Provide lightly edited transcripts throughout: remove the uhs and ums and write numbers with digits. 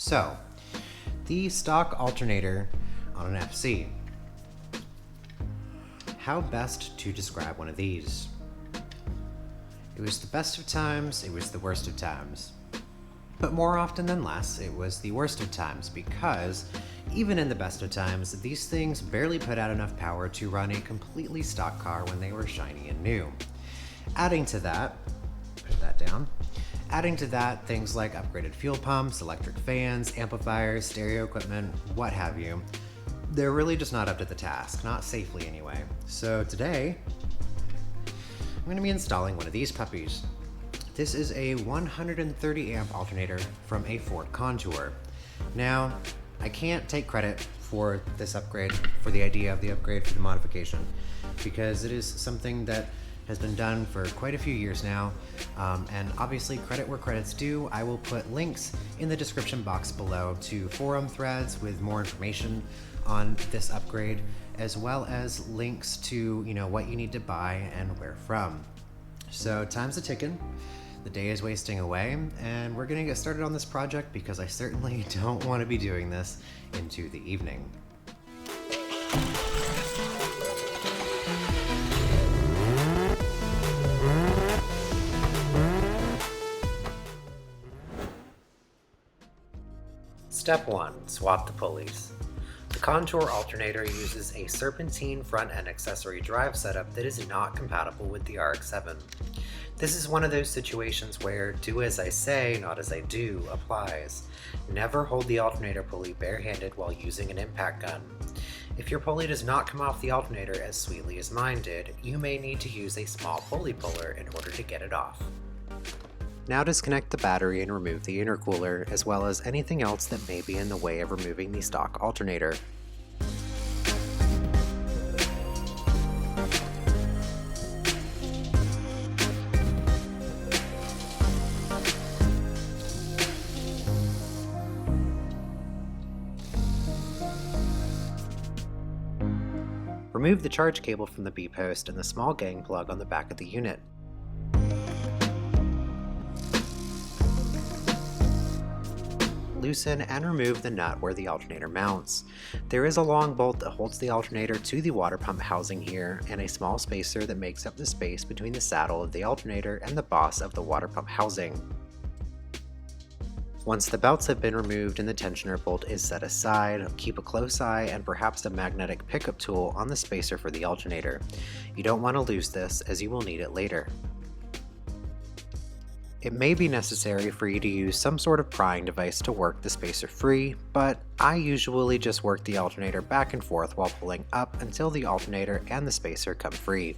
So, the stock alternator on an FC. How best to describe one of these? It was the best of times, it was the worst of times. But more often than less, it was the worst of times because even in the best of times, these things barely put out enough power to run a completely stock car when they were shiny and new. Adding to that, put that down. Adding to that, things like upgraded fuel pumps, electric fans, amplifiers, stereo equipment, what have you. They're really just not up to the task, not safely anyway. So today, I'm going to be installing one of these puppies. This is a 130 amp alternator from a Ford Contour. Now, I can't take credit for this upgrade, for the idea of the upgrade, for the modification, because it is something that has been done for quite a few years now, and obviously credit where credit's due. I will put links in the description box below to forum threads with more information on this upgrade, as well as links to what you need to buy and where from. So time's a ticking, the day is wasting away, and we're gonna get started on this project because I certainly don't want to be doing this into the evening. Step 1. Swap the pulleys. The Contour alternator uses a serpentine front-end accessory drive setup that is not compatible with the RX-7. This is one of those situations where do as I say, not as I do applies. Never hold the alternator pulley barehanded while using an impact gun. If your pulley does not come off the alternator as sweetly as mine did, you may need to use a small pulley puller in order to get it off. Now disconnect the battery and remove the intercooler, as well as anything else that may be in the way of removing the stock alternator. Remove the charge cable from the B-post and the small gang plug on the back of the unit. Loosen and remove the nut where the alternator mounts. There is a long bolt that holds the alternator to the water pump housing here, and a small spacer that makes up the space between the saddle of the alternator and the boss of the water pump housing. Once the belts have been removed and the tensioner bolt is set aside, keep a close eye and perhaps a magnetic pickup tool on the spacer for the alternator. You don't want to lose this, as you will need it later. It may be necessary for you to use some sort of prying device to work the spacer free, but I usually just work the alternator back and forth while pulling up until the alternator and the spacer come free.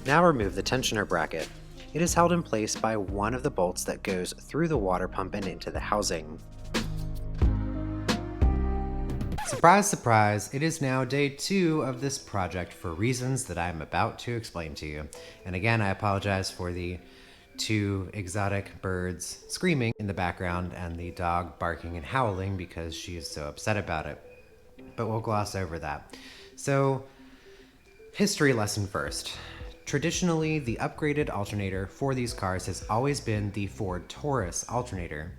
Now remove the tensioner bracket. It is held in place by one of the bolts that goes through the water pump and into the housing. Surprise, surprise, it is now day 2 of this project for reasons that I'm about to explain to you. And again, I apologize for the 2 exotic birds screaming in the background and the dog barking and howling because she is so upset about it. But we'll gloss over that. So, history lesson first. Traditionally, the upgraded alternator for these cars has always been the Ford Taurus alternator.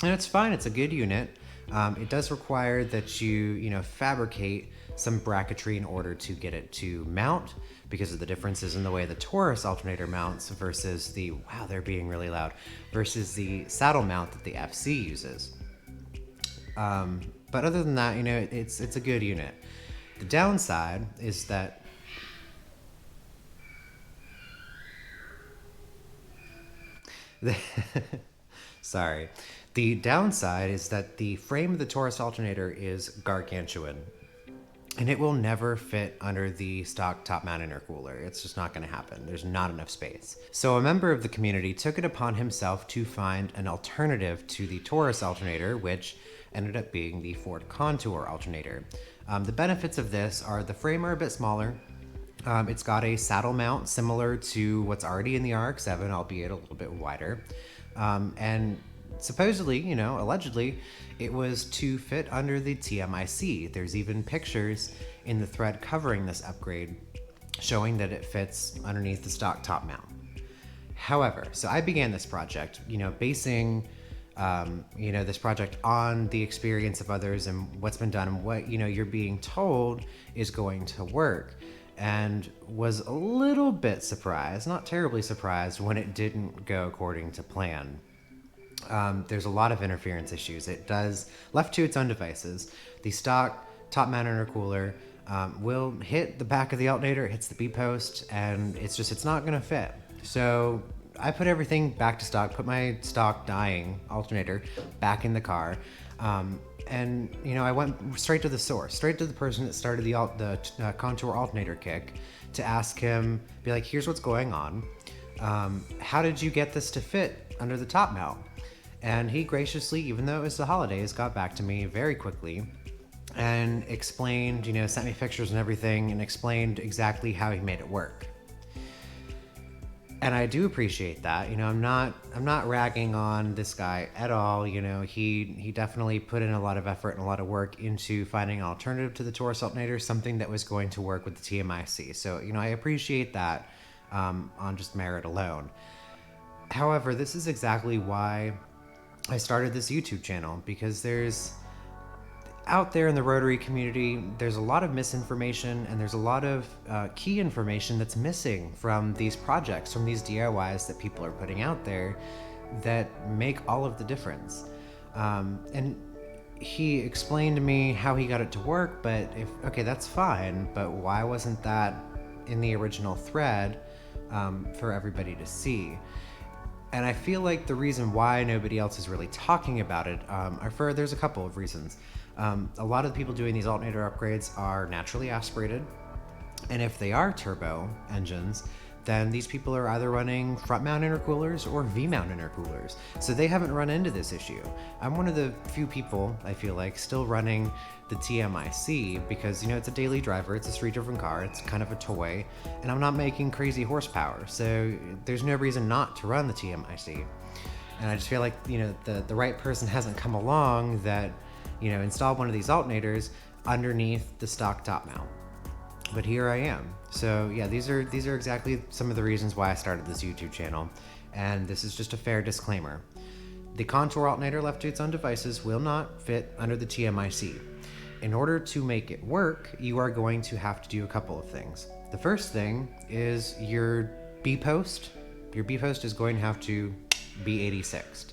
And it's fine, it's a good unit. It does require that you fabricate some bracketry in order to get it to mount because of the differences in the way the Taurus alternator mounts versus the, wow, they're being really loud, versus the saddle mount that the FC uses. But other than that, it's a good unit. The downside is that sorry. The downside is that the frame of the Taurus alternator is gargantuan, and it will never fit under the stock top-mount intercooler. It's just not going to happen. There's not enough space. So a member of the community took it upon himself to find an alternative to the Taurus alternator, which ended up being the Ford Contour alternator. The benefits of this are the frame are a bit smaller. It's got a saddle mount similar to what's already in the RX-7, albeit a little bit wider. And supposedly, allegedly, it was to fit under the TMIC. There's even pictures in the thread covering this upgrade showing that it fits underneath the stock top mount. However, so I began this project, basing this project on the experience of others and what's been done and what, you're being told is going to work. And was a little bit surprised, not terribly surprised, when it didn't go according to plan. There's a lot of interference issues. It does, left to its own devices, the stock top mount intercooler will hit the back of the alternator, it hits the B-post, and it's not gonna fit. So I put everything back to stock, put my stock dying alternator back in the car, and I went straight to the source, straight to the person that started the contour alternator kick, to ask him, be like, here's what's going on. How did you get this to fit under the top mount? And he graciously, even though it was the holidays, got back to me very quickly and explained, sent me pictures and everything, and explained exactly how he made it work. And I do appreciate that. I'm not ragging on this guy at all. He definitely put in a lot of effort and a lot of work into finding an alternative to the Taurus alternator, something that was going to work with the TMIC. So, I appreciate that on just merit alone. However, this is exactly why I started this YouTube channel, because there's out there in the rotary community, there's a lot of misinformation, and there's a lot of key information that's missing from these projects, from these DIYs that people are putting out there, that make all of the difference. And he explained to me how he got it to work, but okay, that's fine, but why wasn't that in the original thread for everybody to see? And I feel like the reason why nobody else is really talking about it there's a couple of reasons. A lot of the people doing these alternator upgrades are naturally aspirated, and if they are turbo engines, then these people are either running front mount intercoolers or V-mount intercoolers, so they haven't run into this issue. I'm one of the few people, I feel like, still running the TMIC because, it's a daily driver, it's a street-driven car, it's kind of a toy, and I'm not making crazy horsepower, so there's no reason not to run the TMIC. And I just feel like, the right person hasn't come along that, installed one of these alternators underneath the stock top mount. But here I am. So yeah, these are exactly some of the reasons why I started this YouTube channel, and this is just a fair disclaimer. The contour alternator left to its own devices will not fit under the TMIC. In order to make it work, you are going to have to do a couple of things. The first thing is your B-post. Your B-post is going to have to be 86'd.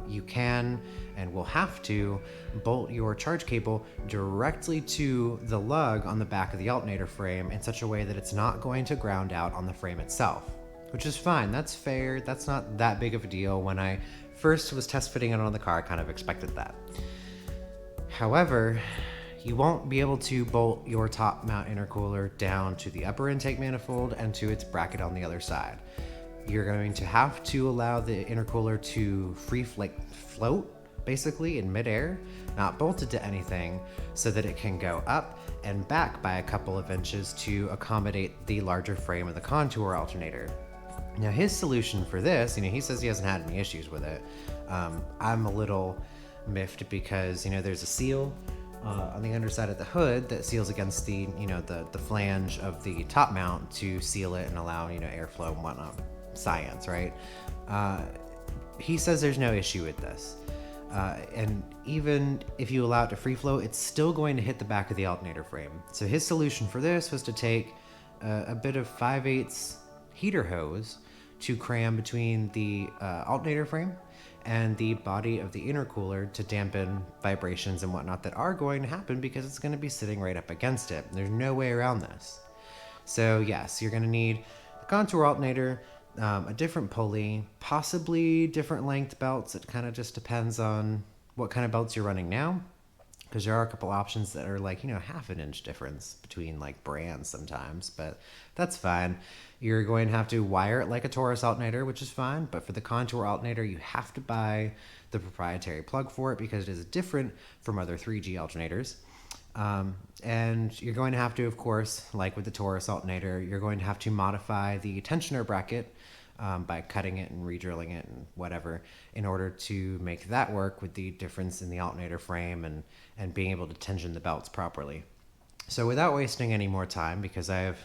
You can and will have to bolt your charge cable directly to the lug on the back of the alternator frame in such a way that it's not going to ground out on the frame itself, which is fine. That's fair. That's not that big of a deal. When I first was test fitting it on the car, I kind of expected that. However, you won't be able to bolt your top mount intercooler down to the upper intake manifold and to its bracket on the other side. You're going to have to allow the intercooler to float basically in midair, not bolted to anything, so that it can go up and back by a couple of inches to accommodate the larger frame of the contour alternator. Now his solution for this, he says he hasn't had any issues with it. I'm a little miffed because, there's a seal on the underside of the hood that seals against the, the flange of the top mount to seal it and allow, airflow and whatnot. Science, right? He says there's no issue with this. And even if you allow it to free flow, it's still going to hit the back of the alternator frame. So his solution for this was to take a bit of 5/8 heater hose to cram between the alternator frame and the body of the intercooler to dampen vibrations and whatnot that are going to happen because it's going to be sitting right up against it. There's no way around this. So yes, you're going to need the contour alternator, a different pulley, possibly different length belts. It kind of just depends on what kind of belts you're running now, because there are a couple options that are like, half an inch difference between like brands sometimes, but that's fine. You're going to have to wire it like a Taurus alternator, which is fine, but for the contour alternator, you have to buy the proprietary plug for it because it is different from other 3G alternators. And you're going to have to, of course, like with the Taurus alternator, you're going to have to modify the tensioner bracket by cutting it and re-drilling it and whatever in order to make that work with the difference in the alternator frame and being able to tension the belts properly. So without wasting any more time, because I have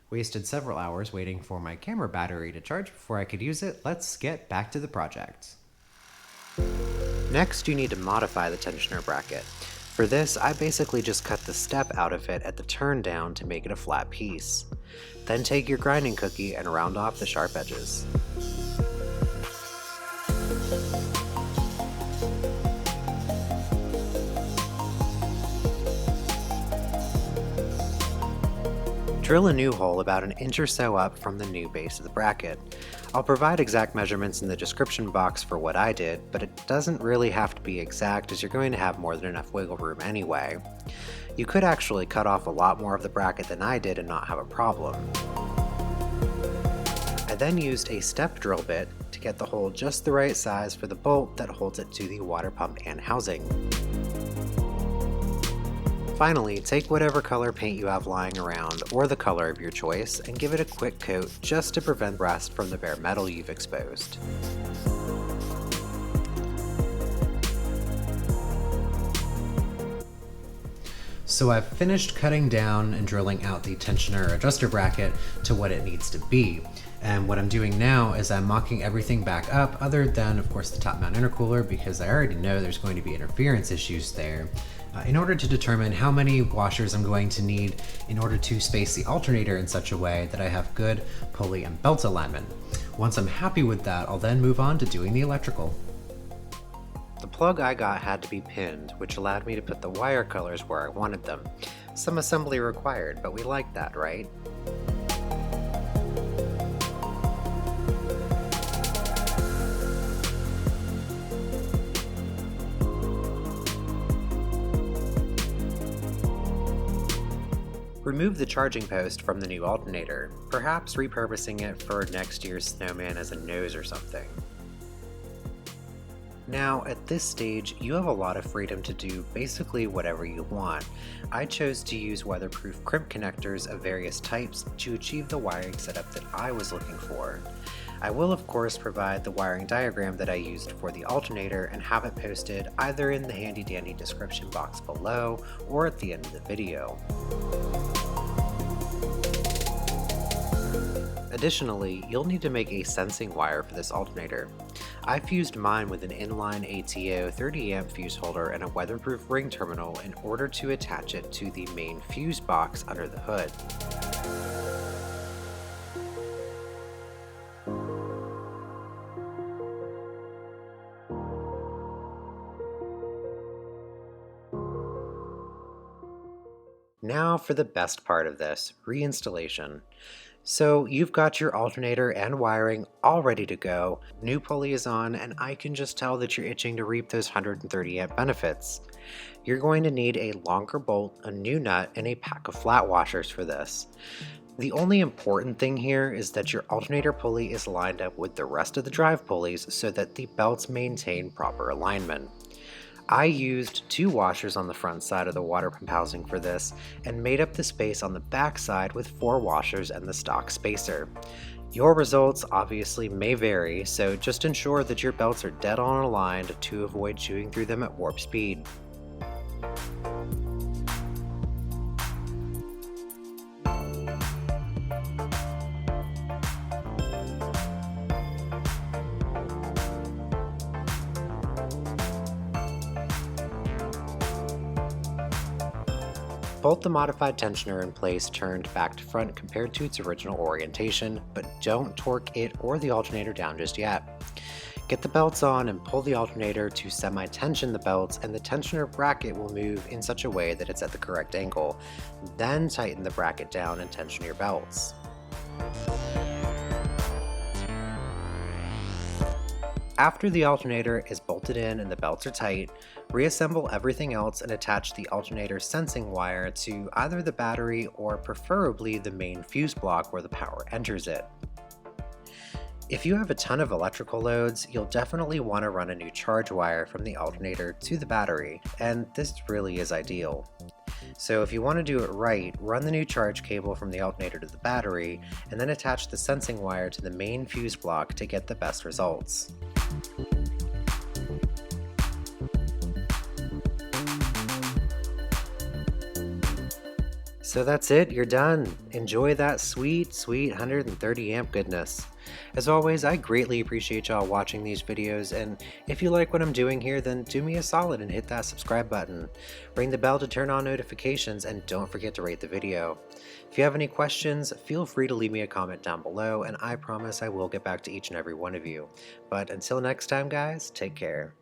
Wasted several hours waiting for my camera battery to charge before I could use it. Let's get back to the project. Next, you need to modify the tensioner bracket. For this, I basically just cut the step out of it at the turn down to make it a flat piece. Then take your grinding cookie and round off the sharp edges. Drill a new hole about an inch or so up from the new base of the bracket. I'll provide exact measurements in the description box for what I did, but it doesn't really have to be exact as you're going to have more than enough wiggle room anyway. You could actually cut off a lot more of the bracket than I did and not have a problem. I then used a step drill bit to get the hole just the right size for the bolt that holds it to the water pump and housing. Finally, take whatever color paint you have lying around, or the color of your choice, and give it a quick coat just to prevent rust from the bare metal you've exposed. So I've finished cutting down and drilling out the tensioner adjuster bracket to what it needs to be. And what I'm doing now is I'm mocking everything back up, other than of course the top mount intercooler, because I already know there's going to be interference issues there, in order to determine how many washers I'm going to need in order to space the alternator in such a way that I have good pulley and belt alignment. Once I'm happy with that, I'll then move on to doing the electrical. The plug I got had to be pinned, which allowed me to put the wire colors where I wanted them. Some assembly required, but we like that, right? Remove the charging post from the new alternator, perhaps repurposing it for next year's snowman as a nose or something. Now, at this stage, you have a lot of freedom to do basically whatever you want. I chose to use weatherproof crimp connectors of various types to achieve the wiring setup that I was looking for. I will of course provide the wiring diagram that I used for the alternator and have it posted either in the handy dandy description box below or at the end of the video. Additionally, you'll need to make a sensing wire for this alternator. I fused mine with an inline ATO 30-amp fuse holder and a weatherproof ring terminal in order to attach it to the main fuse box under the hood. Now for the best part of this, reinstallation. So you've got your alternator and wiring all ready to go, new pulley is on, and I can just tell that you're itching to reap those 130 amp benefits. You're going to need a longer bolt, a new nut, and a pack of flat washers for this. The only important thing here is that your alternator pulley is lined up with the rest of the drive pulleys so that the belts maintain proper alignment. I used 2 washers on the front side of the water pump housing for this and made up the space on the back side with 4 washers and the stock spacer. Your results obviously may vary, so just ensure that your belts are dead on aligned to avoid chewing through them at warp speed. Bolt the modified tensioner in place turned back to front compared to its original orientation, but don't torque it or the alternator down just yet. Get the belts on and pull the alternator to semi-tension the belts, and the tensioner bracket will move in such a way that it's at the correct angle. Then tighten the bracket down and tension your belts. After the alternator is bolted in and the belts are tight, reassemble everything else and attach the alternator sensing wire to either the battery or preferably the main fuse block where the power enters it. If you have a ton of electrical loads, you'll definitely want to run a new charge wire from the alternator to the battery, and this really is ideal. So if you want to do it right, run the new charge cable from the alternator to the battery, and then attach the sensing wire to the main fuse block to get the best results. So that's it, you're done. Enjoy that sweet, sweet 130 amp goodness. As always, I greatly appreciate y'all watching these videos, and if you like what I'm doing here, then do me a solid and hit that subscribe button. Ring the bell to turn on notifications, and don't forget to rate the video. If you have any questions, feel free to leave me a comment down below, and I promise I will get back to each and every one of you. But until next time guys, take care.